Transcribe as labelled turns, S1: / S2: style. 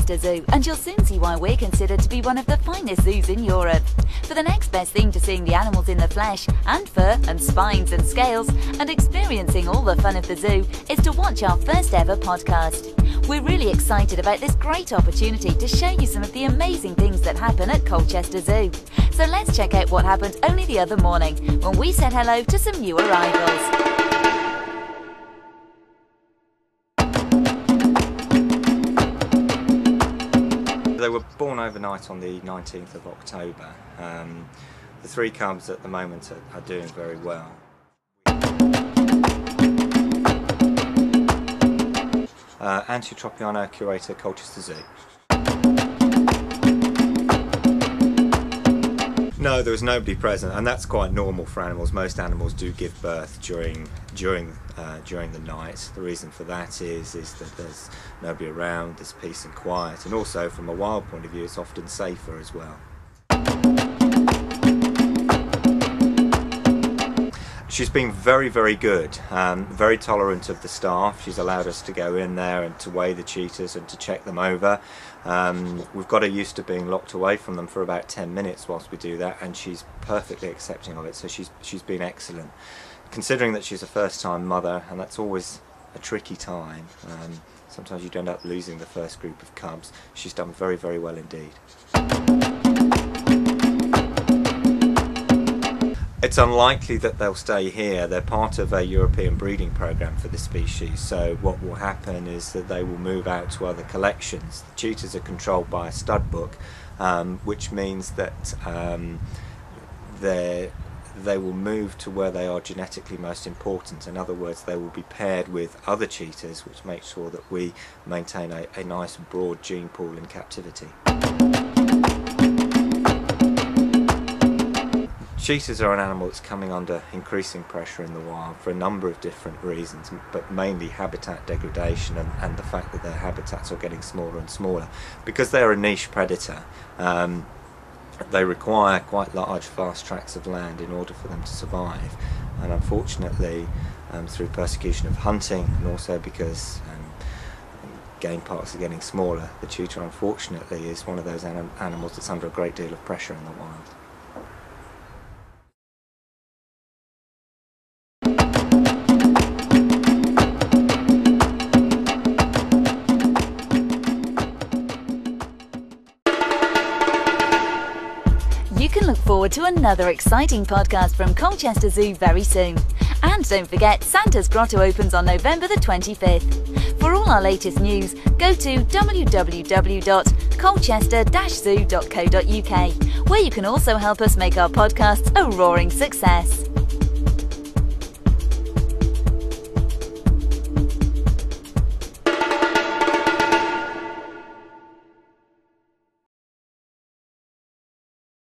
S1: Colchester Zoo, and you'll soon see why we're considered to be one of the finest zoos in Europe. For the next best thing to seeing the animals in the flesh, and fur, and spines and scales, and experiencing all the fun of the zoo, is to watch our first ever podcast. We're really excited about this great opportunity to show you some of the amazing things that happen at Colchester Zoo. So let's check out what happened only the other morning, when we said hello to some new arrivals.
S2: They were born overnight on the 19th of October. The three cubs at the moment are doing very well. Anthony Tropiano, curator, Colchester Zoo. No, there was nobody present, and that's quite normal for animals. Most animals do give birth during the night. The reason for that is that there's nobody around, there's peace and quiet, and also from a wild point of view, it's often safer as well. She's been very, very good, very tolerant of the staff. She's allowed us to go in there and to weigh the cheetahs and to check them over. We've got her used to being locked away from them for about 10 minutes whilst we do that, and she's perfectly accepting of it, so she's been excellent. Considering that she's a first-time mother, and that's always a tricky time, sometimes you'd end up losing the first group of cubs, she's done very, very well indeed. It's unlikely that they'll stay here. They're part of a European breeding program for the species, so what will happen is that they will move out to other collections. The cheetahs are controlled by a stud book, which means that they will move to where they are genetically most important. In other words, they will be paired with other cheetahs, which makes sure that we maintain a nice broad gene pool in captivity. Cheetahs are an animal that's coming under increasing pressure in the wild for a number of different reasons, but mainly habitat degradation and the fact that their habitats are getting smaller and smaller. Because they're a niche predator, they require quite large, vast tracts of land in order for them to survive. And unfortunately, through persecution of hunting, and also because game parks are getting smaller, the cheetah unfortunately is one of those animals that's under a great deal of pressure in the wild.
S1: You can look forward to another exciting podcast from Colchester Zoo very soon. And don't forget, Santa's Grotto opens on November the 25th. For all our latest news, go to www.colchester-zoo.co.uk, where you can also help us make our podcasts a roaring success.